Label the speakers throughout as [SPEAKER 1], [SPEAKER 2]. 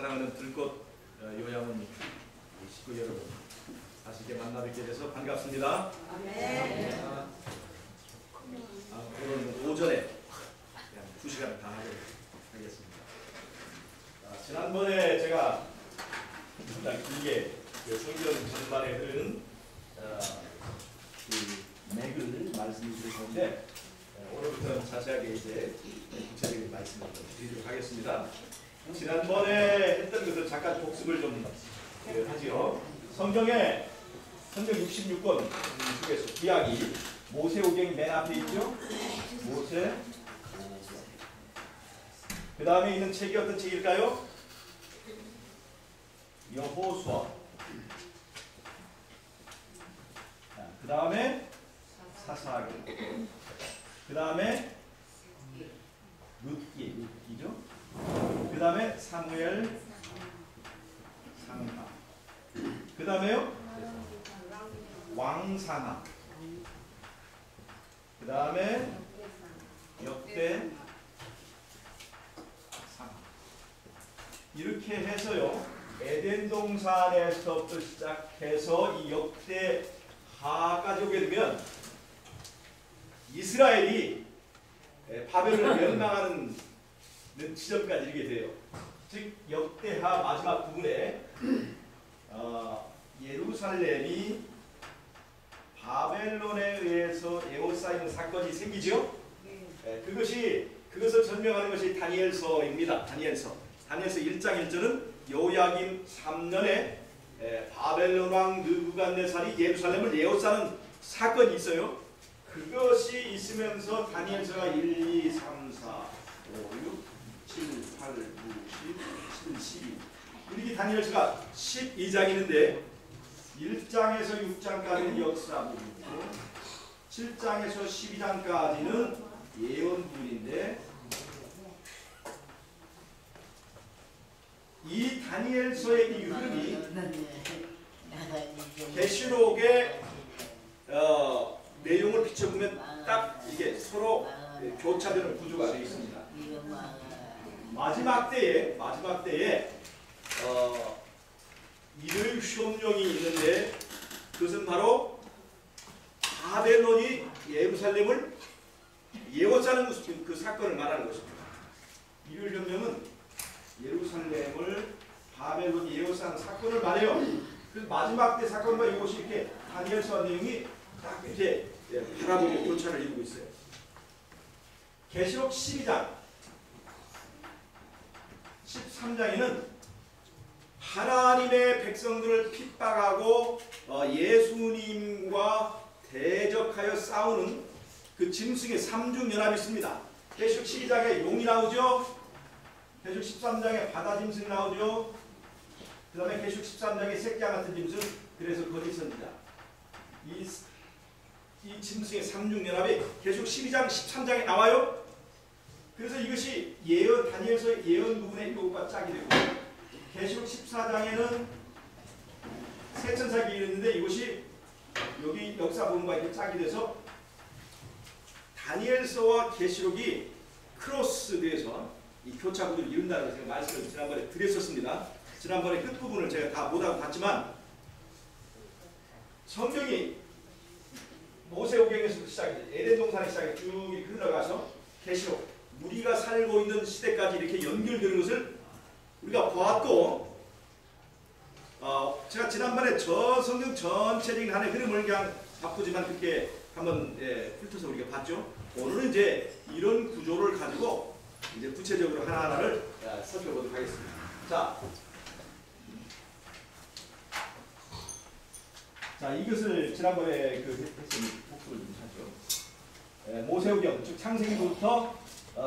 [SPEAKER 1] 사랑하는 들꽃 요양원 식구 여러분, 다시 이렇게 만나 뵙게 돼서 반갑습니다. 오늘 오전에 그냥 2시간 다 하겠습니다. 지난번에 제가 길게 성경 전반에 흐르는 맥을 말씀드렸는데 오늘부터는 자세하게 이제 구체적인 말씀을 드리도록 하겠습니다. 지난번에 했던 것을 잠깐 복습을 좀 하지요. 성경 66권 중에서 구약이 모세오경이 맨 앞에 있죠. 모세. 그 다음에 있는 책이 어떤 책일까요? 여호수아. 그 다음에 사사기. 그 다음에 룻기죠. 그 다음에 사무엘, 상하. 그 다음에요 왕상하. 그 다음에 역대, 상하. 이렇게 해서요 에덴 동산에서부터 시작해서 이 역대하까지 오게 되면 이스라엘이 바벨론을 멸망하는 지점까지 이르게 돼요. 즉 역대하 마지막 부분에 예루살렘이 바벨론에 의해서 에워싸이는 사건이 생기죠. 그것을 설명하는 것이 다니엘서입니다. 다니엘서 1장 1절은 여호야김 3년에 바벨론 왕 느부갓네살이 예루살렘을 에워싸는 사건이 있어요. 그것이 있으면서 다니엘서가 1, 2, 3, 4, 5, 6, 7, 8, 9, 10, 11, 12 이렇게 다니엘서가 12장이 있는데 1장에서 6장까지는 역사 부분이고 7장에서 12장까지는 예언 부분인데 이 다니엘서의 이 흐름이 계시록의 내용을 비춰보면 딱 이게 서로 교차되는 구조가 되어 있습니다. 마지막 때에 일의 시험령이 있는데 그것은 바로 바벨론이 예루살렘을 에워싸는 그 사건을 말하는 것입니다. 일의 시험령은 예루살렘을 바벨론이 에워싸는 사건을 말해요. 그 마지막 때 사건과 이것이 이렇게 다니엘서 내용이 딱 이렇게 바라보고 교차를 이루고 있어요. 계시록 12장 13장에는 하나님의 백성들을 핍박하고 예수님과 대적하여 싸우는 그 짐승의 삼중연합이 있습니다. 계시록 12장에 용이 나오죠. 계시록 13장에 바다 짐승이 나오죠. 그 다음에 계시록 13장에 새끼와 같은 짐승, 그래서 거짓 선지자. 이 짐승의 삼중연합이 계시록 12장, 13장에 나와요. 그래서 이것이 다니엘서의 예언 부분의 이것과 짝이 되고 계시록 14장에는 새 천사가 이르는데 이것이 여기 역사 부분과 이렇게 짝이 돼서 다니엘서와 계시록이 크로스돼서 이 교차 구조를 이룬다는 제가 말씀을 지난번에 드렸었습니다. 지난번에 끝부분을 제가 다 못하고 봤지만 성경이 모세오경에서부터 시작해서 에덴 동산에 시작해 쭉 이렇게 흘러가서 계시록 우리가 살고 있는 시대까지 이렇게 연결되는 것을 우리가 보았고 제가 지난번에 저 성경 전체적인 하나의 흐름을 그냥 바꾸지만 그렇게 한번 훑어서 우리가 봤죠. 오늘은 이제 이런 구조를 가지고 이제 구체적으로 하나하나를 살펴보도록 하겠습니다. 자, 이것을 지난번에 했으니 복습을 좀 하죠. 모세오경, 즉 창세기부터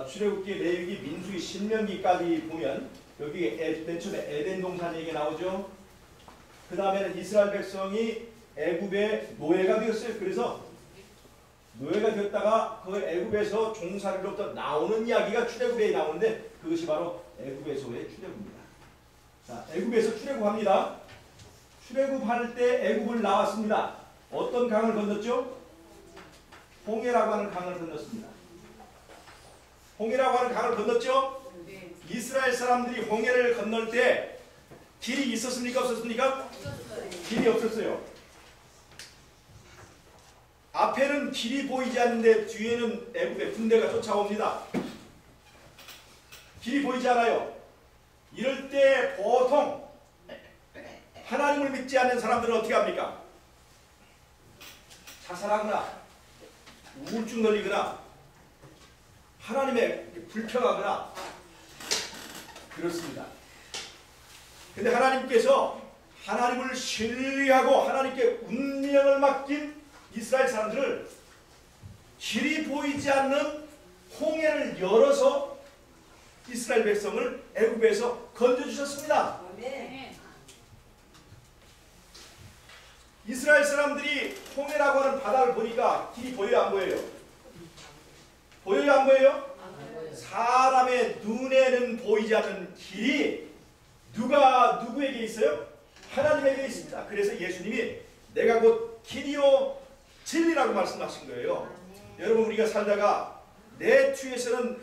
[SPEAKER 1] 출애굽기, 레위기, 민수기, 신명기까지 보면 여기 맨 처음에 에덴 동산 얘기 나오죠. 그 다음에는 이스라엘 백성이 애굽의 노예가 되었어요. 그래서 노예가 되었다가 그 애굽에서 종살이로부터 나오는 이야기가 출애굽에 나오는데 그것이 바로 애굽에서의 출애굽입니다. 자, 애굽에서 출애굽합니다. 출애굽할 때 애굽을 나왔습니다. 어떤 강을 건넜죠? 홍해라고 하는 강을 건넜습니다. 홍해라고 하는 강을 건넜죠? 이스라엘 사람들이 홍해를 건널 때 길이 있었습니까? 없었습니까? 길이 없었어요. 앞에는 길이 보이지 않는데 뒤에는 애굽의 군대가 쫓아옵니다. 길이 보이지 않아요. 이럴 때 보통 하나님을 믿지 않는 사람들은 어떻게 합니까? 자살하거나 우울증 걸리거나 하나님에 불평하거나 그렇습니다. 근데 하나님께서 하나님을 신뢰하고 하나님께 운명을 맡긴 이스라엘 사람들을 길이 보이지 않는 홍해를 열어서 이스라엘 백성을 애굽에서 건져주셨습니다. 이스라엘 사람들이 홍해라고 하는 바다를 보니까 길이 보여요, 안 보여요? 보여요, 안 보여요? 사람의 눈에는 보이지 않는 길이 누구에게 있어요? 하나님에게 있습니다. 그래서 예수님이 내가 곧 길이요 진리라고 말씀하신 거예요. 여러분, 우리가 살다가 내 뒤에서는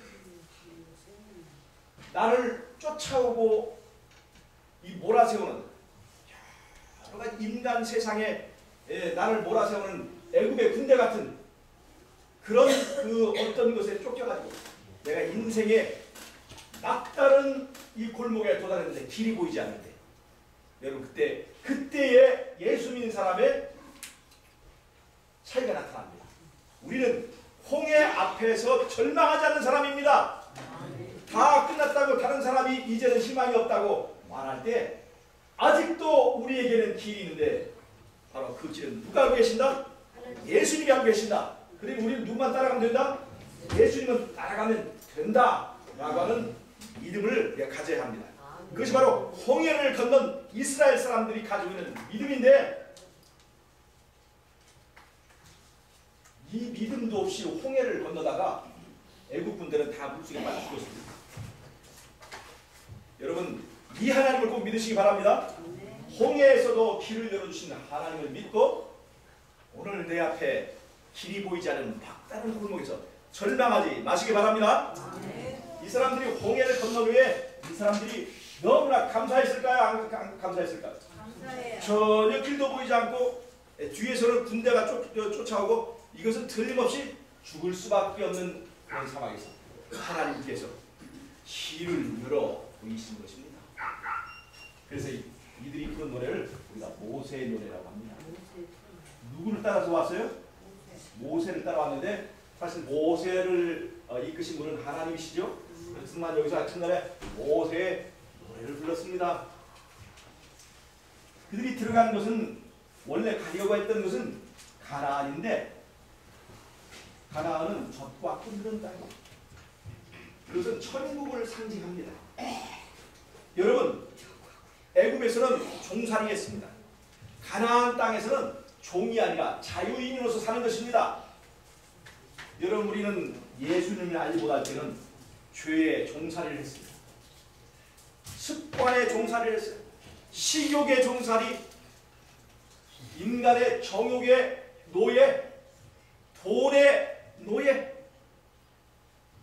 [SPEAKER 1] 나를 쫓아오고 이 몰아세우는 여러 가지 인간 세상에 나를 몰아세우는 애굽의 군대 같은 그런 그 어떤 것에 쫓겨가지고 내가 인생의 막다른 이 골목에 도달했는데 길이 보이지 않는데, 여러분 그때에 예수 믿는 사람의 차이가 나타납니다. 우리는 홍해 앞에서 절망하지 않는 사람입니다. 다 끝났다고 다른 사람이 이제는 희망이 없다고 말할 때 아직도 우리에게는 길이 있는데 바로 그 길은 누가 알고 계신다? 예수님이 알고 계신다. 그리고 우리는 누구만 따라가면 된다? 예수님은 따라가면 된다 라고 하는 믿음을 우리가 가져야 합니다. 그것이 바로 홍해를 건넌 이스라엘 사람들이 가지고 있는 믿음인데, 이 믿음도 없이 홍해를 건너다가 애국 분들은 다 물속에 빠져 죽었습니다. 여러분, 이 하나님을 꼭 믿으시기 바랍니다. 홍해에서도 길을 열어주신 하나님을 믿고 오늘 내 앞에 길이 보이지 않은 막다른 골목에서 절망하지 마시기 바랍니다. 이 사람들이 홍해를 건넌 후에 이 사람들이 너무나 감사했을까요? 안 감사했을까요? 감사해요. 전혀 길도 보이지 않고 뒤에서는 군대가 쫓아오고 이것은 틀림없이 죽을 수밖에 없는 그런 상황에서 하나님께서 길을 열어 보이신 것입니다. 그래서 이들이 부른 노래를 우리가 모세의 노래라고 합니다. 누구를 따라서 왔어요? 모세를 따라왔는데 사실 모세를 이끄신 분은 하나님이시죠. 그렇지만 여기서 아침날에 모세의 노래를 불렀습니다. 그들이 들어간 것은 원래 가려고 했던 것은 가나안인데, 가나안은 젖과 꿀 땅이고 그것은 천국을 상징합니다. 여러분, 애굽에서는 종살이했습니다. 가나안 땅에서는 종이 아니라 자유인으로서 사는 것입니다. 여러분, 우리는 예수님을 알지 못할 때는 죄의 종살이를 했습니다. 습관의 종살이를 했어요. 식욕의 종살이, 인간의 정욕의 노예, 돈의 노예,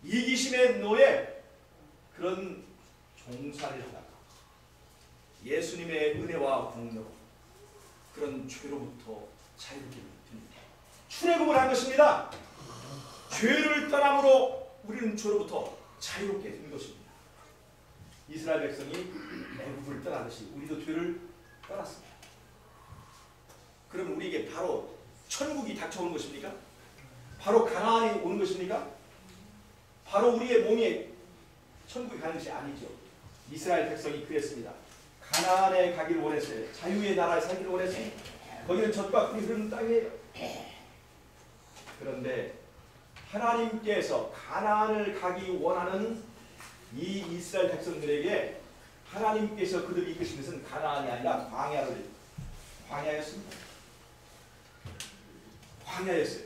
[SPEAKER 1] 이기심의 노예, 그런 종살이를 하다가 예수님의 은혜와 공로, 그런 죄로부터 자유롭게 됩니다. 출애굽을 한 것입니다. 죄를 떠남으로 우리는 죄로부터 자유롭게 된 것입니다. 이스라엘 백성이 애굽을 떠나듯이 우리도 죄를 떠났습니다. 그럼 우리에게 바로 천국이 닥쳐오는 것입니까? 바로 가나안이 오는 것입니까? 바로 우리의 몸이 천국에 가는 것이 아니죠. 이스라엘 백성이 그랬습니다. 가나안에 가기를 원했어요. 자유의 나라에 살기를 원했어요. 거기는 젖과 꿀이 흐르는 땅이에요. 그런데 하나님께서 가나안을 가기 원하는 이 이스라엘 백성들에게 하나님께서 그들을 이끄신 것은 가나안이 아니라 광야였습니다. 광야였어요.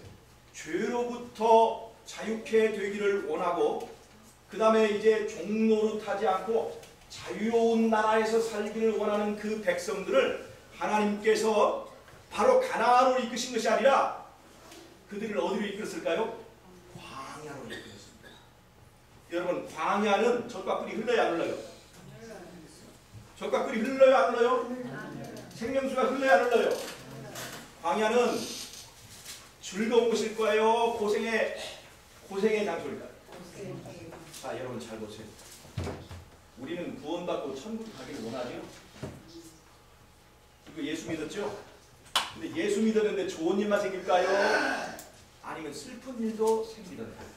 [SPEAKER 1] 죄로부터 자유케 되기를 원하고, 그 다음에 이제 종노릇하지 않고 자유로운 나라에서 살기를 원하는 그 백성들을 하나님께서 바로 가나안으로 이끄신 것이 아니라 그들을 어디로 이끌었을까요? 광야로 이끌었습니다. 여러분, 여러분 광야는 젖과 꿀이 흘러야 안 흘러요? 젖과 꿀이 흘러요 안 흘러요? 생명수가 흘러야 안 흘러요? 광야는 즐거운 곳일 거예요? 고생의 장소일까요? 자, 여러분 잘 보세요. 우리는 구원받고 천국 가기를 원하죠? 이거 예수 믿었죠? 근데 예수 믿었는데 좋은 일만 생길까요? 아니면 슬픈 일도 생기던가요?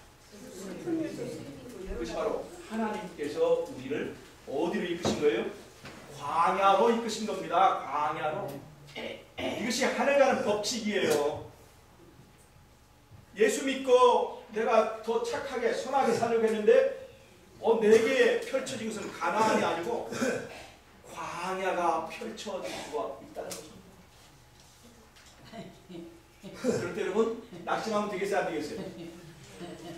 [SPEAKER 1] 그것이 바로 하나님께서 우리를 어디로 이끄신 거예요? 광야로 이끄신 겁니다. 광야로. 이것이 하늘가는 법칙이에요. 예수 믿고 내가 더 착하게 선하게 살려고 했는데 내게 펼쳐진 것은 가나안이 아니고 광야가 펼쳐질 수가 있다는 거죠. 그럴 때 여러분 낙심하면 되겠어요? 안 되겠어요?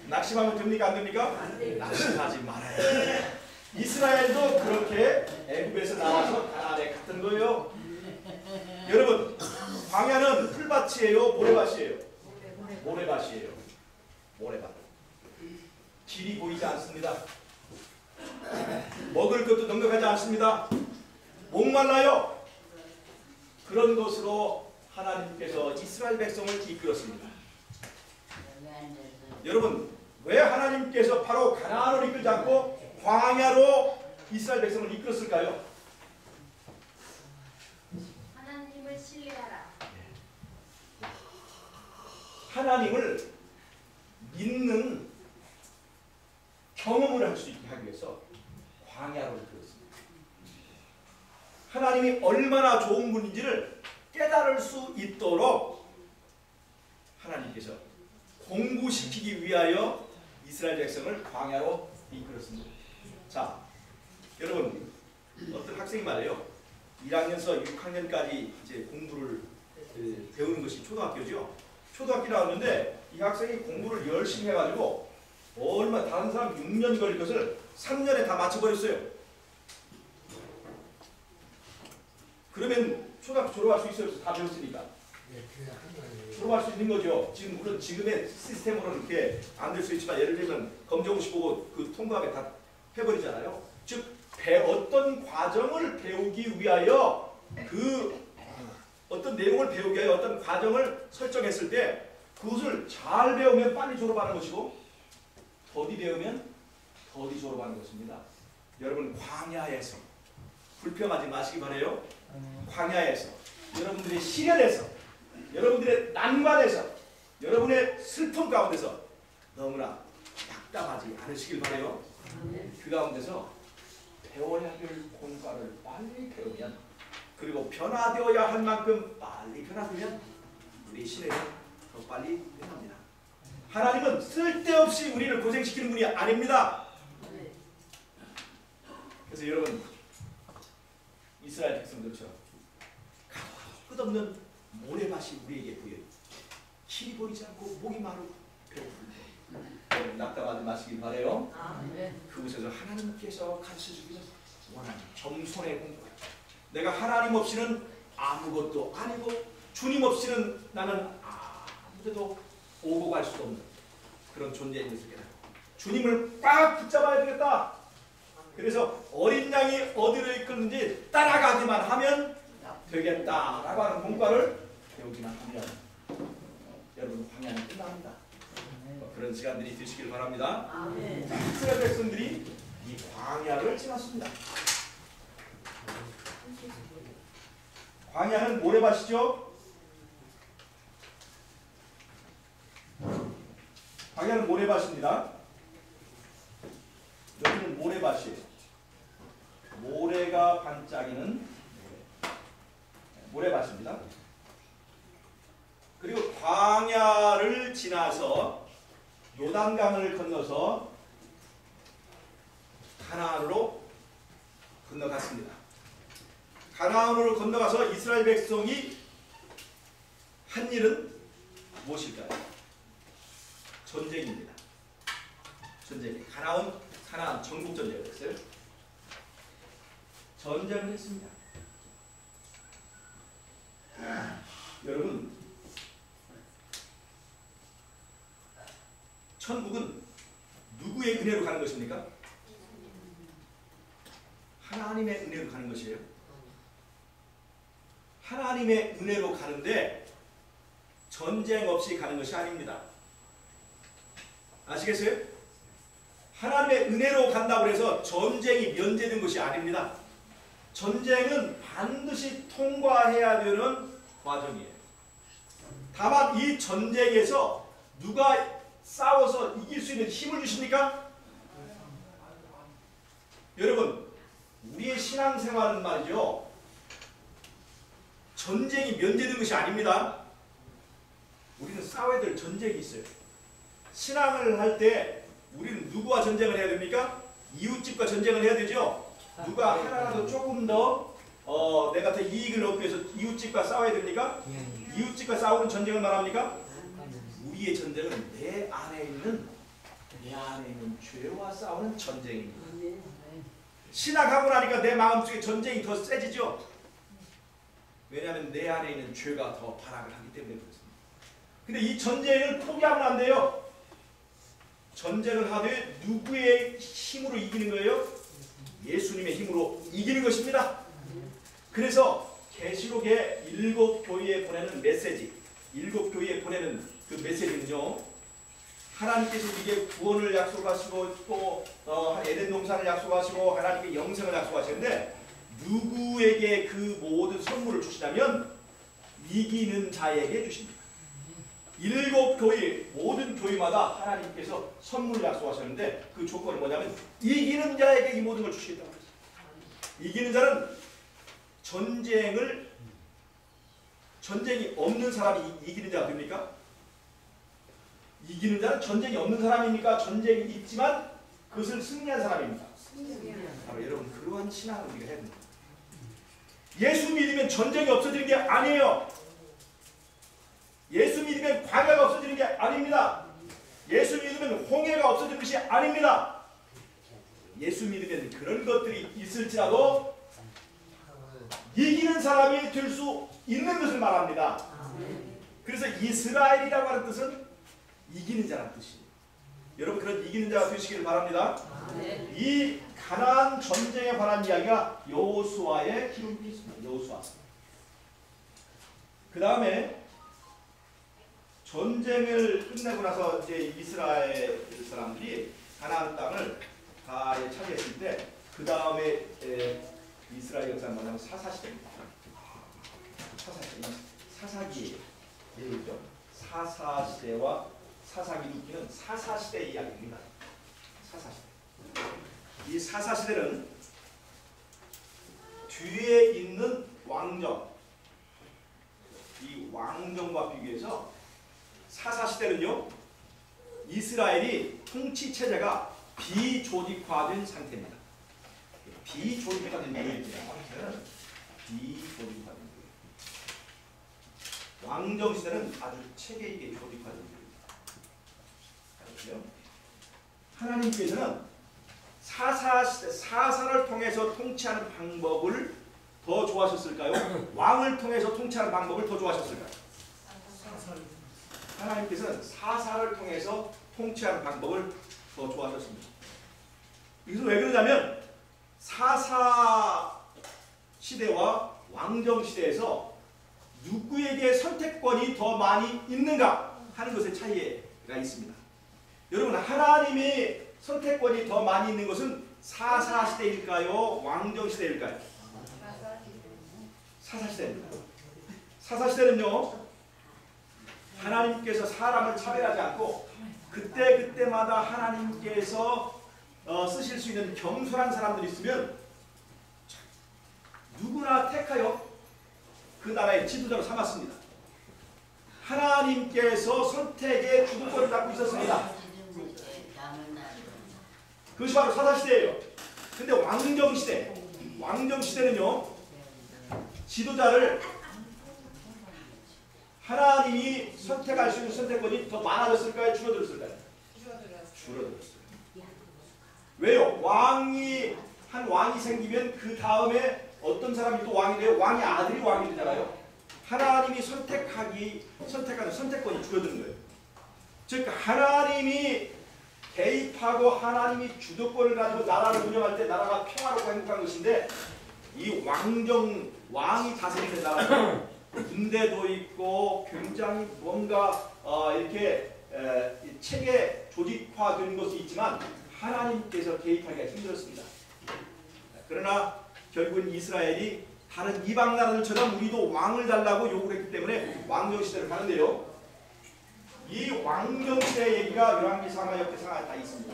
[SPEAKER 1] 낙심하면 됩니까? 안 됩니까? 낙심하지 말아야 돼요. 이스라엘도 그렇게 애굽에서 나와서 가나안에 갔던 거예요. 여러분 광야는 풀밭이에요? 모래밭이에요? 모래밭이에요. 모래밭. 길이 보이지 않습니다. 먹을 것도 넉넉하지 않습니다. 목말라요. 그런 곳으로 하나님께서 이스라엘 백성을 이끌었습니다. 여러분 왜 하나님께서 바로 가나안으로 이끌지 않고 광야로 이스라엘 백성을 이끌었을까요?
[SPEAKER 2] 하나님을 신뢰하라.
[SPEAKER 1] 하나님을 믿는 경험을 할 수 있게 하기 위해서 광야로 이끌었습니다. 하나님이 얼마나 좋은 분인지를 깨달을 수 있도록 하나님께서 공부시키기 위하여 이스라엘 백성을 광야로 이끌었습니다. 자, 여러분 어떤 학생이 말해요. 1학년에서 6학년까지 이제 공부를 배우는 것이 초등학교죠. 초등학교 나왔는데 이 학생이 공부를 열심히 해가지고 얼마 다른 사람 6년 걸릴 것을 3년에 다 맞춰버렸어요. 그러면 초등학교 졸업할 수 있어요? 다 배웠으니까. 졸업할 수 있는 거죠. 지금 물론 지금의 시스템으로는 이렇게 안 될 수 있지만 예를 들면 검정고시 보고 그 통과하게 다 해버리잖아요. 즉 어떤 과정을 배우기 위하여 그 어떤 내용을 배우기 위하여 어떤 과정을 설정했을 때 그것을 잘 배우면 빨리 졸업하는 것이고 더디 배우면 더디 졸업하는 것입니다. 여러분 광야에서 불평하지 마시기 바라요. 광야에서 여러분들의 시련에서 여러분들의 난관에서 여러분의 슬픔 가운데서 너무나 낙담하지 않으시길 바라요. 그 가운데서 배워야 될 공과를 빨리 배우면 그리고 변화되어야 할 만큼 빨리 변화되면 우리 시대는 더 빨리 변합니다. 하나님은 쓸데없이 우리를 고생시키는 분이 아닙니다. 그래서 여러분 이스라엘 백성들처럼 끝없는 모래밭이 우리에게 보여요. 길이 보이지 않고 목이 마르고 배고플 때 낙담하지 마시길 바래요. 그곳에서 하나님께서 가르쳐주기를 원하는 겸손의 공부. 내가 하나님 없이는 아무것도 아니고 주님 없이는 나는 아무데도 오고 갈 수도 없는 그런 존재인 것을 깨닫고 주님을 꽉 붙잡아야 되겠다. 그래서 어린 양이 어디로 이끌는지 따라가기만 하면 되겠다라고 하는 공과를 배우기만 하면 여러분 광야는 끝납니다. 그런 시간들이 되시길 바랍니다. 이스라엘 백성들이 이 광야를 지났습니다. 광야는 모래밭이죠. 광야는 모래밭입니다. 여기는 모래밭이에요. 모래가 반짝이는 모래밭입니다. 그리고 광야를 지나서 요단강을 건너서 가나안으로 건너갔습니다. 가나안으로 건너가서 이스라엘 백성이 한 일은 무엇일까요? 전쟁입니다. 전쟁이 가나안 전국 전쟁을 했어요. 전쟁을 했습니다. 여러분 천국은 누구의 은혜로 가는 것입니까? 하나님의 은혜로 가는 것이에요. 하나님의 은혜로 가는데 전쟁 없이 가는 것이 아닙니다. 아시겠어요? 하나님의 은혜로 간다고 해서 전쟁이 면제된 것이 아닙니다. 전쟁은 반드시 통과해야 되는 과정이에요. 다만 이 전쟁에서 누가 싸워서 이길 수 있는 힘을 주십니까? 여러분, 우리의 신앙생활은 말이죠, 전쟁이 면제된 것이 아닙니다. 우리는 싸워야 될 전쟁이 있어요. 신앙을 할 때 우리는 누구와 전쟁을 해야 됩니까? 이웃집과 전쟁을 해야 되죠. 누가 하나라도 조금 더 내가 더 이익을 얻기 위해서 이웃집과 싸워야 됩니까? 이웃집과 싸우는 전쟁을 말합니까? 우리의 전쟁은 내 안에 있는 죄와 싸우는 전쟁입니다. 신앙하고 나니까 내 마음속에 전쟁이 더 세지죠. 왜냐하면 내 안에 있는 죄가 더 발악을 하기 때문에 그렇습니다. 근데 이 전쟁을 포기하면 안 돼요. 전쟁을 하되 누구의 힘으로 이기는 거예요? 예수님의 힘으로 이기는 것입니다. 그래서 계시록의 7 교회에 보내는 메시지, 7 교회에 보내는 그 메시지는요, 하나님께서 우리에게 구원을 약속하시고 또 에덴 동산을 약속하시고 하나님께 영생을 약속하시는데 누구에게 그 모든 선물을 주시냐면 이기는 자에게 주십니다. 7 교회, 모든 교회마다 하나님께서 선물을 약속하셨는데 그 조건은 뭐냐면 이기는 자에게 이 모든 걸 주시겠다고 했어요. 이기는 자는 전쟁이 없는 사람이 이기는 자가 됩니까? 이기는 자는 전쟁이 없는 사람입니까? 전쟁이 있지만 그것을 승리한 사람입니까? 바로 여러분, 그러한 신앙을 우리가 해야 됩니다. 예수 믿으면 전쟁이 없어지는 게 아니에요. 예수 믿으면 광야가 없어지는 게 아닙니다. 예수 믿으면 홍해가 없어지는 것이 아닙니다. 예수 믿으면 그런 것들이 있을지라도 이기는 사람이 될 수 있는 것을 말합니다. 그래서 이스라엘이라고 하는 뜻은 이기는 자라는 뜻이에요. 여러분, 그런 이기는 자가 되시기를 바랍니다. 이 가나안 전쟁에 관한 이야기가 여호수아의 기록이 있습니다. 여호수아. 그 다음에 전쟁을 끝내고 나서 이제 이스라엘 사람들이 가나안 땅을 다 차지했을 때 그 다음에 이스라엘 역사는 뭐냐면 사사시대입니다. 사사기예요. 사사시대와 사사기는 사사시대의 이야기입니다. 사사시대. 이 사사시대는 뒤에 있는 왕정, 이 왕정과 비교해서 사사시대는요, 이스라엘이 통치 체제가 비조직화된 상태입니다. 비조직화된 이유입니다. 비조직화된 이유. 왕정시대는 아주 체계 있게 조직화된 이유입니다. 알았죠? 하나님께서는 사사시대, 사사를 통해서 통치하는 방법을 더 좋아하셨을까요? 왕을 통해서 통치하는 방법을 더 좋아하셨을까요? 하나님께서는 사사를 통해서 통치하는 방법을 더 좋아하셨습니다. 이것은 왜 그러냐면 사사 시대와 왕정 시대에서 누구에게 선택권이 더 많이 있는가 하는 것의 차이가 있습니다. 여러분, 하나님이 선택권이 더 많이 있는 것은 사사 시대일까요? 왕정 시대일까요? 사사 시대입니다. 사사 시대는요, 하나님께서 사람을 차별하지 않고 그때마다 하나님께서 쓰실 수 있는 겸손한 사람들이 있으면 누구나 택하여 그 나라의 지도자로 삼았습니다. 하나님께서 선택의 주도권을 갖고 있었습니다. 그것이 바로 사사시대예요. 근데 왕정시대는요, 지도자를 하나님이 선택할 수 있는 선택권이 더 많아졌을까요? 줄어들었을까요? 줄어들었어요. 왜요? 한 왕이 생기면 그 다음에 어떤 사람이 또 왕이 돼요? 왕의 아들이 왕이 되잖아요. 하나님이 선택하는 선택권이 줄어드는 거예요. 즉 하나님이 개입하고 하나님이 주도권을 가지고 나라를 운영할 때 나라가 평화롭고 행복한 것인데 이 왕이 다스리는 나라는 군대도 있고 굉장히 뭔가 이렇게 체계 조직화된 것이 있지만 하나님께서 개입하기가 힘들었습니다. 그러나 결국은 이스라엘이 다른 이방 나라들처럼 우리도 왕을 달라고 요구를 했기 때문에 왕정시대를 가는데요. 이 왕정시대 얘기가 열왕기상하, 역대상하에 다 있습니다.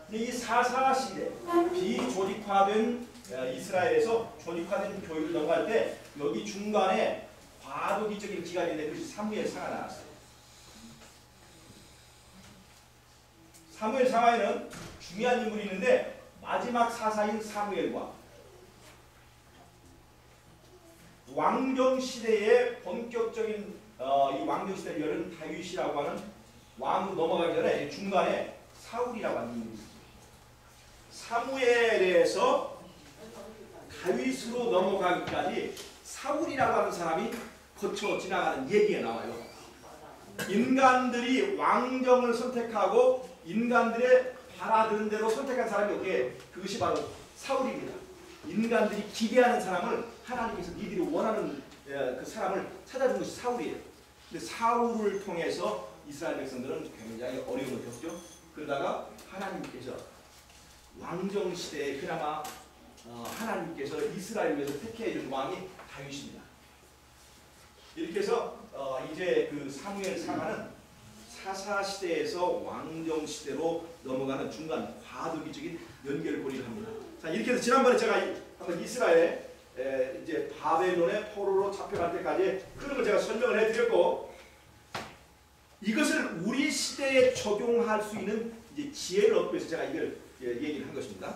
[SPEAKER 1] 근데 이 사사시대, 비조직화된 이스라엘에서 조직화된 교육을 넘어갈 때 여기 중간에 과도기적인 기간이 있는데 그것이 사무엘상하 나왔어요. 사무엘상하에는 중요한 인물이 있는데 마지막 사사인 사무엘과 왕정시대의 본격적인 이 왕정시대를 열은 다윗이라고 하는 왕으로 넘어가기 전에 중간에 사울이라고 하는 인물이 있습니다. 사무엘에서 다윗으로 넘어가기까지 사울이라고 하는 사람이 거쳐 지나가는 얘기가 나와요. 인간들이 왕정을 선택하고 인간들의 바라드는 대로 선택한 사람이 여기에 그것이 바로 사울입니다. 인간들이 기대하는 사람을 하나님께서 니들이 원하는 그 사람을 찾아준 것이 사울이에요. 근데 사울을 통해서 이스라엘 백성들은 굉장히 어려움을 겪죠. 그러다가 하나님께서 왕정시대에 그나마 하나님께서 이스라엘을 위해서 택해 준 왕이 다윗입니다. 이렇게 해서 이제 그 사무엘 상하는 사사시대에서 왕정시대로 넘어가는 중간 과도기적인 연결고리를 합니다. 자, 이렇게 해서 지난번에 제가 한번 이스라엘 이제 바벨론의 포로로 잡혀갈 때까지 흐름을 제가 설명을 해드렸고, 이것을 우리 시대에 적용할 수 있는 이제 지혜를 얻기 위해서 제가 이걸 얘기를 한 것입니다.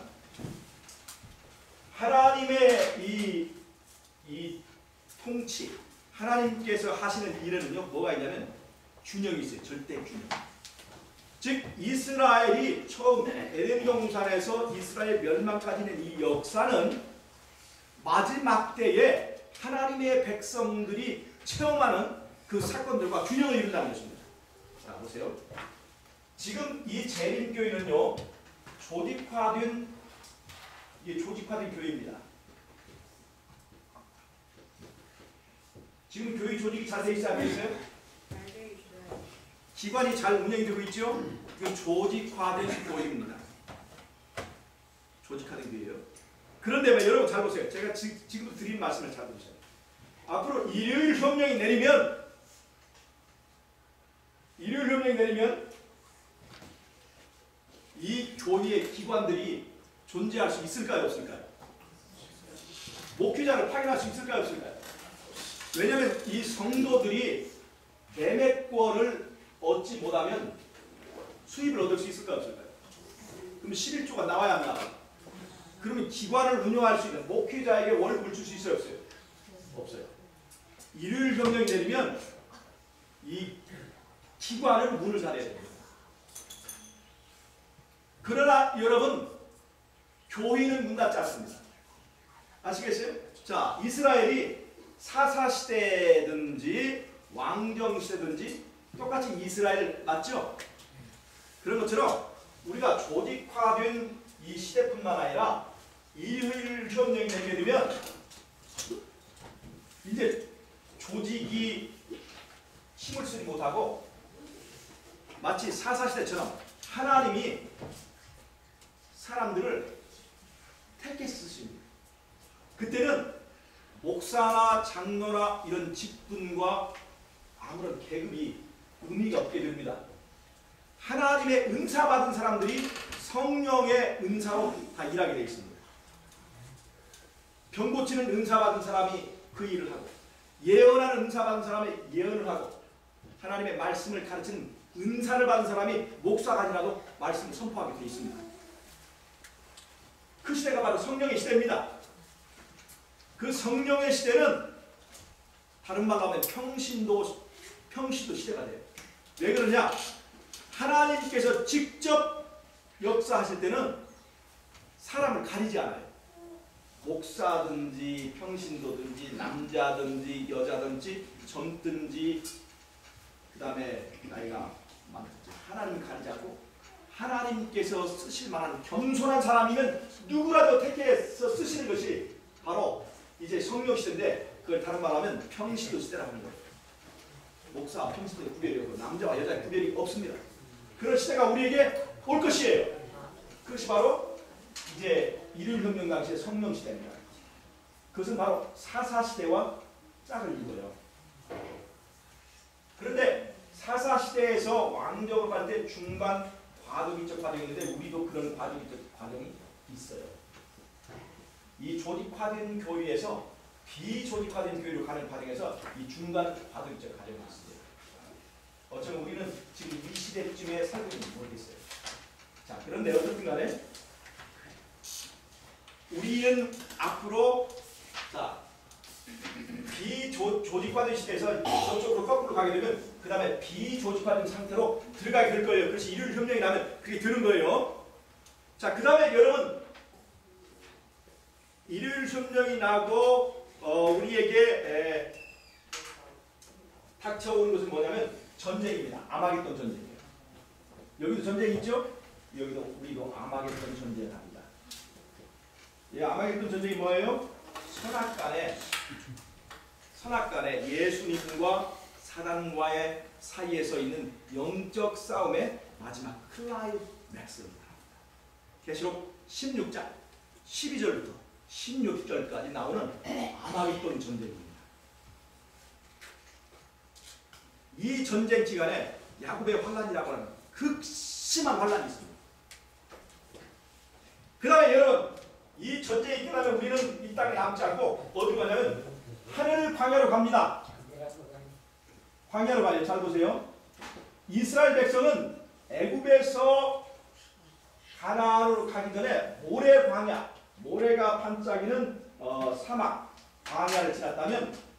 [SPEAKER 1] 하나님의 이 통치, 하나님께서 하시는 일에는요 뭐가 있냐면 균형이 있어요. 절대 균형. 즉 이스라엘이 처음 에덴 동산에서 이스라엘 멸망까지는 이 역사는 마지막 때에 하나님의 백성들이 체험하는 그 사건들과 균형을 이룬다는 것입니다. 자 보세요. 지금 이 재림교회는요 조직화된 교회입니다. 지금 교회 조직이 잘 돼 있어요? 안 돼 있어요? 기관이 잘 운영이 되고 있죠? 그 조직화된 교회입니다. 조직화된 교회예요. 그런데 여러분 잘 보세요. 제가 지금 드린 말씀을 잘 들으세요. 앞으로 일요일 협령이 내리면 이 교회의 기관들이 존재할 수 있을까요? 없을까요? 목회자를 파견할 수 있을까요? 없을까요? 왜냐하면 이 성도들이 매매권을 얻지 못하면 수입을 얻을 수 있을까요? 없을까요? 그럼 11조가 나와야 안 나와요? 그러면 기관을 운영할 수 있는 목회자에게 월급을 줄 수 있어요? 없어요? 없어요. 일요일 협령이 내리면 이 기관은 문을 닫아야 됩니다. 그러나 여러분 교회는 문 닫지 않습니다. 아시겠어요? 자, 이스라엘이 사사시대든지 왕정시대든지 똑같이 이스라엘 맞죠? 그런 것처럼 우리가 조직화된 이 시대뿐만 아니라 일요일 협령이 내게 되면 이제 조직이 힘을 쓰지 못하고 마치 사사시대처럼 하나님이 사람들을 택해 쓰십니다. 그때는 목사나 장로나 이런 직분과 아무런 계급이 의미가 없게 됩니다. 하나님의 은사 받은 사람들이 성령의 은사로 다 일하게 되어 있습니다. 병 고치는 은사 받은 사람이 그 일을 하고, 예언하는 은사 받은 사람이 예언을 하고, 하나님의 말씀을 가르치는 은사를 받은 사람이 목사가 아니라도 말씀을 선포하게 되어 있습니다. 그 시대가 바로 성령의 시대입니다. 그 성령의 시대는 다른 말로 하면 평신도 시대가 돼요. 왜 그러냐? 하나님께서 직접 역사하실 때는 사람을 가리지 않아요. 목사든지 평신도든지 남자든지 여자든지 젊든지 그 다음에 나이가 하나님 가리지 않고 하나님께서 쓰실 만한 겸손한 사람이면 누구라도 택해서 쓰시는 것이 바로 이제 성령 시대인데, 그걸 다른 말하면 평시도 시대라고 하는 거예요. 목사, 평시도 구별이 없고 남자와 여자의 구별이 없습니다. 그런 시대가 우리에게 올 것이에요. 그것이 바로 이제 일요일혁명 당시의 성령 시대입니다. 그것은 바로 사사시대와 짝을 이루어요. 그런데 사사시대에서 왕정으로 갈 때 중간 과도기적 과정이 있는데, 우리도 그런 과도기적 과정이 있어요. 이 조직화된 교회에서 비조직화된 교회로 가는 과정에서 이 중간 과도기적 과정이 있습니다. 어쩌면 우리는 지금 이 시대쯤에 살고 있는지 모르겠어요. 자, 그런데 어쨌든 간에 우리는 앞으로 비조직화된 시대에서 저쪽으로 거꾸로 가게 되면 그 다음에 비조직화된 상태로 들어가게 될 거예요. 그래서 일요일혁명이 나면 그게 되는 거예요. 자, 그 다음에 여러분, 일요일혁명이 나고 우리에게 닥쳐오는 것은 뭐냐면 전쟁입니다. 아마겟돈 전쟁이에요. 여기도 전쟁이 있죠? 여기도 우리도 아마겟돈 전쟁을 합니다. 이 아마겟돈 전쟁이 뭐예요? 선악간에 예수님과 사단과의 사이에서 있는 영적 싸움의 마지막 클라이맥스입니다. 계시록 16장 12절부터 16절까지 나오는 아마겟돈 전쟁입니다. 이 전쟁 기간에 야곱의 환란이라고 하는 극심한 환란이 있습니다. 그 다음에 여러분, 이 전쟁이 끝나면 우리는 이 땅에 남지 않고 어디로 가냐면 하늘 광야로 갑니다. 광야로 가요. 잘 보세요. 이스라엘 백성은 애굽에서 가나안으로 가기 전에 모래 광야, 모래가 반짝이는 사막 광야를 지났다면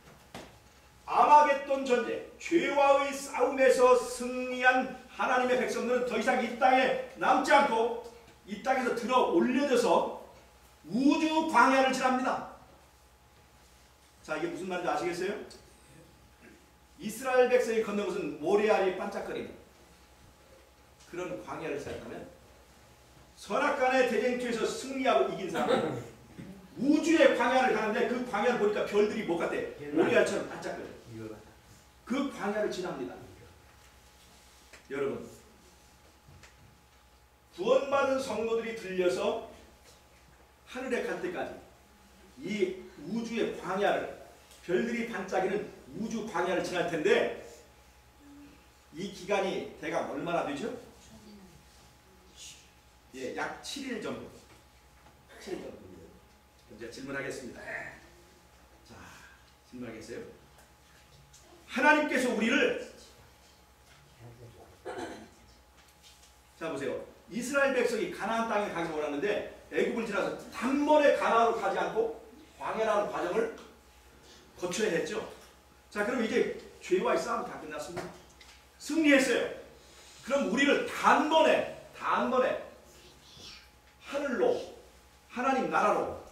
[SPEAKER 1] 아마겟돈 전쟁, 죄와의 싸움에서 승리한 하나님의 백성들은 더 이상 이 땅에 남지 않고 이 땅에서 들어 올려져서 우주 광야를 지납니다. 자, 이게 무슨 말인지 아시겠어요? 이스라엘 백성이 걷는 것은 모래알이 반짝거리는 그런 광야를 지났다면, 선악간의 대쟁투에서 승리하고 이긴 사람은 우주의 광야를 가는데 그 광야를 보니까 별들이 못 갔대. 모래알처럼 반짝거려. 그 광야를 지납니다. 여러분, 구원받은 성도들이 들려서 하늘에 갈 때까지 이 우주의 광야를, 별들이 반짝이는 우주 광야를 지날 텐데, 이 기간이 대략 얼마나 되죠? 예, 약 7일 정도. 7일 정도. 이제 질문하겠습니다. 자, 질문하겠어요? 하나님께서 우리를, 자 보세요. 이스라엘 백성이 가나안 땅에 가기 원하는데 애굽을 지나서 단번에 가나안으로 가지 않고 광야라는 과정을 거쳐야 했죠. 자, 그럼 이제 죄와의 싸움이 다 끝났습니다. 승리했어요. 그럼 우리를 단번에 하늘로, 하나님 나라로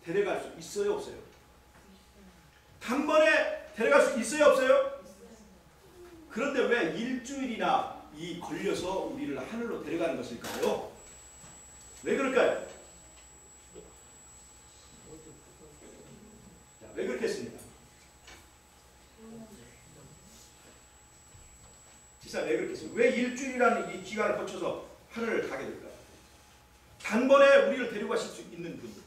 [SPEAKER 1] 데려갈 수 있어요, 없어요? 단번에 데려갈 수 있어요, 없어요? 그런데 왜 일주일이나 걸려서 우리를 하늘로 데려가는 것일까요? 왜 그럴까요? 자, 왜 그렇겠습니까? 진짜 왜 그렇겠습니까? 왜 일주일이라는 이 기간을 거쳐서 하늘을 가게 될까요? 단번에 우리를 데려가실 수 있는 분.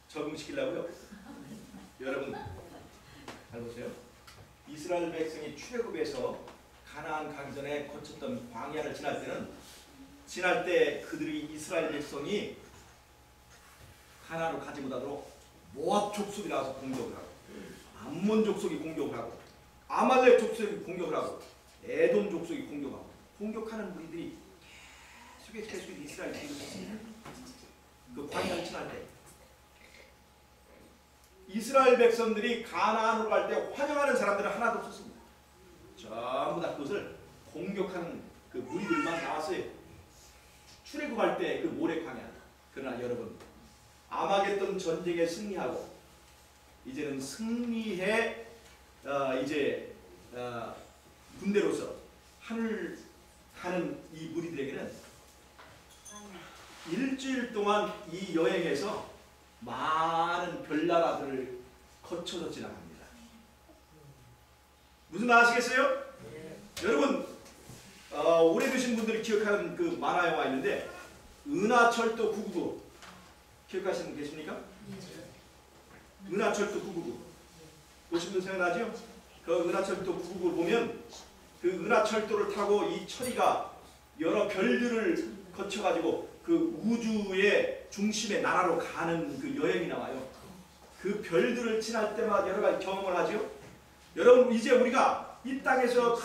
[SPEAKER 1] 적응시키려고요? 여러분, 잘 보세요. 이스라엘 백성이 출애굽에서 가나안 가기 전에 거쳤던 광야를 지날 때 그들이, 이스라엘 백성이 가나안으로 가지 못하도록 모압 족속이 나와서 공격을 하고, 암몬 족속이 공격을 하고, 아말렉 족속이 공격을 하고, 에돔 족속이 공격하고, 공격하는 무리들이 계속 이스라엘 백성이 있습니다. 그 광야를 지날 때 이스라엘 백성들이 가나안으로 갈 때 환영하는 사람들은 하나도 없었습니다. 전부 다 그것을 공격하는 그 무리들만 나왔어요. 출애굽할 때 그 모래 광야. 그러나 여러분, 아마겟돈 전쟁에 승리하고 이제는 승리해 군대로서 하늘 가는 이 무리들에게는 일주일 동안 이 여행에서 많은 별나라들을 거쳐서 지나갑니다. 무슨 말 아시겠어요? 여러분 오래되신 분들이 기억하는 그 만화 영화 있는데 은하철도 999 기억하시는 분 계십니까? 은하철도 999 보신 분 생각나죠? 그 은하철도 999를 보면 그 은하철도를 타고 이 철이가 여러 별들을 거쳐가지고 그 우주의 중심의 나라로 가는 그 여행이 나와요. 그 별들을 지날 때마다 여러 가지 경험을 하죠. 여러분 이제 우리가 이 땅에서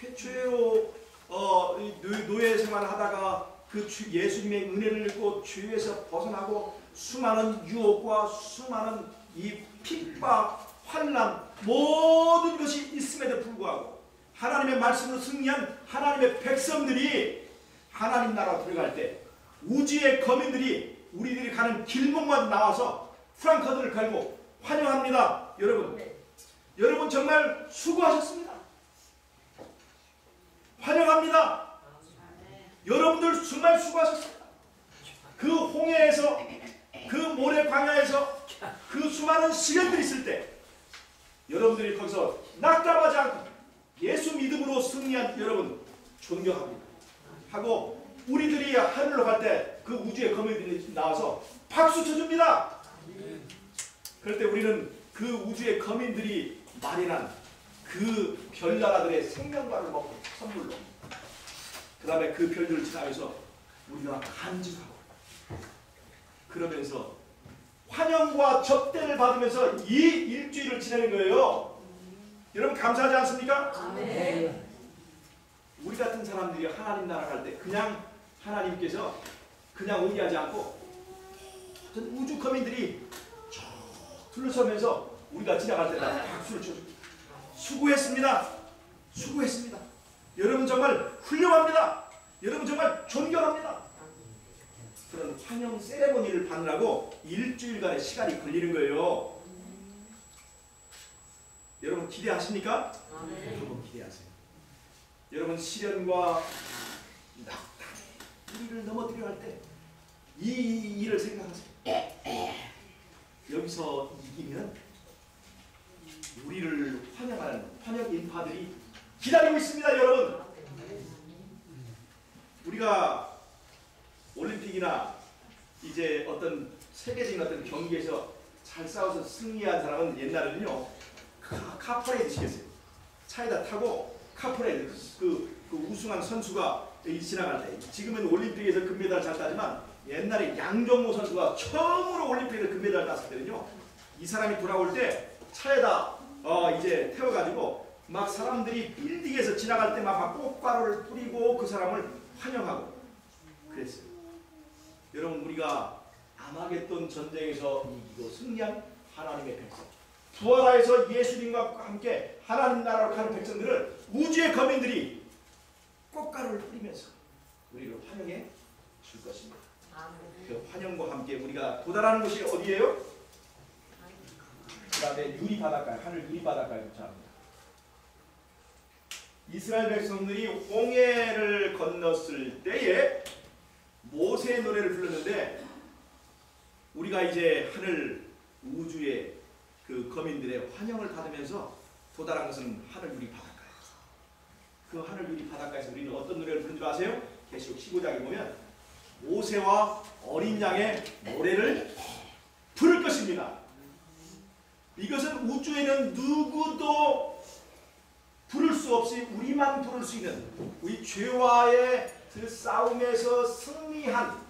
[SPEAKER 1] 최초로 노예 생활을 하다가 그 예수님의 은혜를 입고 죄에서 벗어나고 수많은 유혹과 수많은 이 핍박, 환난 모든 것이 있음에도 불구하고 하나님의 말씀으로 승리한 하나님의 백성들이 하나님 나라로 들어갈 때 우주의 거민들이 우리들이 가는 길목만 나와서 프랑카드를 걸고 환영합니다. 여러분 정말 수고하셨습니다. 환영합니다. 여러분들 정말 수고하셨습니다. 그 홍해에서 그 모래 광야에서 그 수많은 시련들이 있을 때 여러분들이 거기서 낙담하지 않고 예수 믿음으로 승리한 여러분 존경합니다. 하고 우리들이 하늘로 갈 때 그 우주의 거민들이 나와서 박수 쳐줍니다. 그럴 때 우리는 그 우주의 거민들이 마련한 그 별나라들의 생명과를 먹고 선물로 그 다음에 그 별들을 지나면서 우리가 간직하고 그러면서 환영과 접대를 받으면서 이 일주일을 지내는 거예요. 여러분 감사하지 않습니까?
[SPEAKER 2] 네.
[SPEAKER 1] 우리 같은 사람들이 하나님 나라 갈 때 그냥 하나님께서 그냥 오게 하지 않고 우주 거민들이 둘러서면서 우리가 지나갈 때마다 박수를 쳐줍니다. 수고했습니다. 수고했습니다. 여러분 정말 훌륭합니다. 여러분 정말 존경합니다. 그런 환영 세레모니를 받느라고 일주일간의 시간이 걸리는 거예요. 여러분 기대하십니까? 한번 기대하세요. 여러분 시련과 낙담 우리를 넘어뜨려 할 때 이 일을 생각하세요. 여기서 이기면 우리를 환영하는 환영 인파들이 기다리고 있습니다. 여러분 우리가 올림픽이나 이제 어떤 세계적인 어떤 경기에서 잘 싸워서 승리한 사람은 옛날에는요 카퍼레이드 시켰어요. 차에다 타고 카퍼레이드 그 우승한 선수가 지나갈 때 지금은 올림픽에서 금메달 잘 따지만 옛날에 양정모 선수가 처음으로 올림픽에서 금메달 땄을 때는요 이 사람이 돌아올 때 차에다 이제 태워가지고 막 사람들이 빌딩에서 지나갈 때 막 꽃가루를 뿌리고 그 사람을 환영하고 그랬어요. 여러분 우리가 아마겟돈 전쟁에서 이기고 승리한 하나님의 백성 부활하여서 예수님과 함께 하나님 나라로 가는 백성들을 우주의 거민들이 꽃가루를 뿌리면서 우리를 환영해 줄 것입니다. 그 환영과 함께 우리가 도달하는 곳이 어디예요? 그 다음에 유리바닷가에 하늘 유리바닷가에 도착합니다. 이스라엘 백성들이 홍해를 건넜을 때에 모세의 노래를 불렀는데 우리가 이제 하늘 우주의 그 거민들의 환영을 받으면서 도달한 것은 하늘 유리 바닷가예요. 그 하늘 유리 바닷가에서 우리는 어떤 노래를 부른 줄 아세요? 계시록 15장에 보면 모세와 어린 양의 노래를 부를 것입니다. 이것은 우주에는 누구도 부를 수 없이 우리만 부를 수 있는 우리 죄와의 그 싸움에서 승리한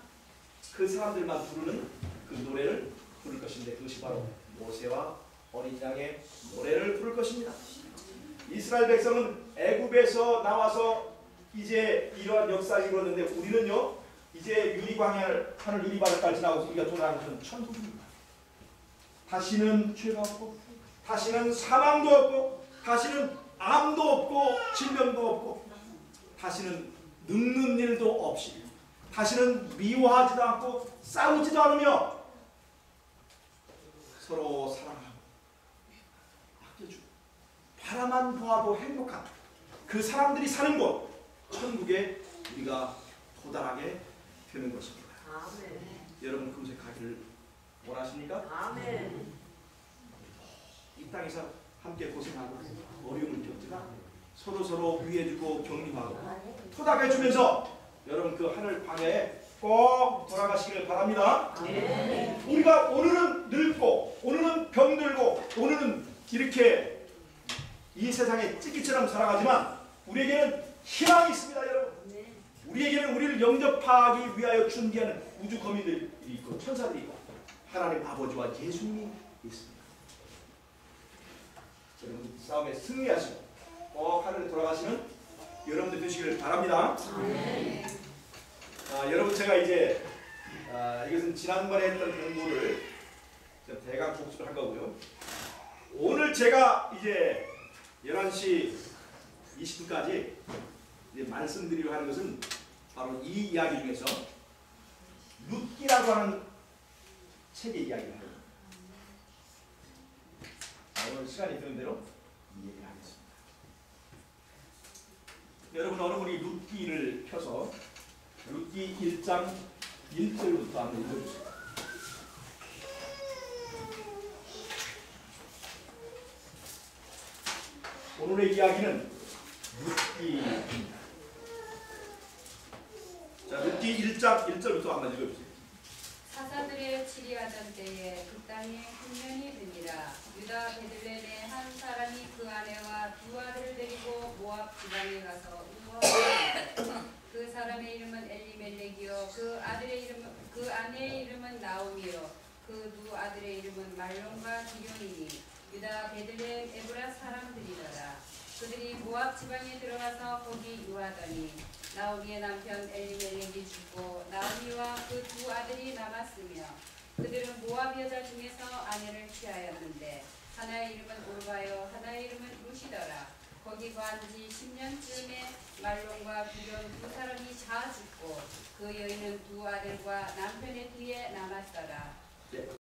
[SPEAKER 1] 그 사람들만 부르는 그 노래를 부를 것인데 그것이 바로 모세와 어린 양의 노래를 부를 것입니다. 이스라엘 백성은 애굽에서 나와서 이제 이러한 역사가 이루어졌는데 우리는요 이제 유리광야를 하늘 유리바닷가를 지나고 우리가 돌아가는 것은 천국입니다. 다시는 죄가 없고 다시는 사망도 없고 다시는 암도 없고 질병도 없고 다시는 늙는 일도 없이 다시는 미워하지도 않고 싸우지도 않으며 서로 사랑하고 바라만 보아도 행복한 그 사람들이 사는 곳 천국에 우리가 도달하게 되는 것입니다.
[SPEAKER 3] 아멘.
[SPEAKER 1] 여러분 그곳에 가기를 원하십니까?
[SPEAKER 3] 아멘.
[SPEAKER 1] 이 땅에서 함께 고생하고 어려움을 겪지만 서로 위해주고 격려하고 토닥여주면서 여러분 그 하늘 방향에 꼭 돌아가시길 바랍니다.
[SPEAKER 3] 아멘.
[SPEAKER 1] 우리가 오늘은 늙고 오늘은 병들고 오늘은 이렇게 이 세상에 찌끼처럼 살아가지만 우리에게는 희망이 있습니다. 여러분 우리에게는 우리를 영접하기 위하여 준비하는 우주 거민들이 있고 천사들이 있고 하나님 아버지와 예수님이 있습니다. 여러분 싸움에 승리하시고 꼭 하늘에 돌아가시는 여러분들 되시기를 바랍니다. 여러분 제가 이제 이것은 지난번에 했던 공부를 대강 복습을 할 거고요. 오늘 제가 이제 11시 20분까지 이제 말씀드리려 하는 것은 바로 이 이야기 중에서 룻기라고 하는 책의 이야기입니다. 오늘 시간이 되는 대로 이 얘기를 하겠습니다. 여러분 어느 분이 룻기를 펴서 룻기 1장 1절부터 한번 읽어주세요. 오늘의 이야기는 룻기 자, 룻기 1장 1절부터 한번 읽어주세요.
[SPEAKER 2] 사사들의 치리하던 때에 그 땅에 흉년이 드니라. 유다 베들레헴의 한 사람이 그 아내와 두 아들을 데리고 모압 지방에 가서 우거하였다. 그 사람의 이름은 엘리멜렉이요 그 아내의 이름은 나오미요 그 두 아들의 이름은 말론과 기럝이니 유다 베들레헴 에브라 사람들이더라. 그들이 모압 지방에 들어가서 거기 유하더니 나오미의 남편 엘리멜렉이 죽고 나오미와 그 두 아들이 남았으며 그들은 모압 여자 중에서 아내를 취하였는데 하나의 이름은 올바요 하나의 이름은 루시더라. 거기 거한 지 10년쯤에 말론과 기럝 두 사람이 다 죽고 그 여인은 두 아들과 남편의 뒤에 남았더라.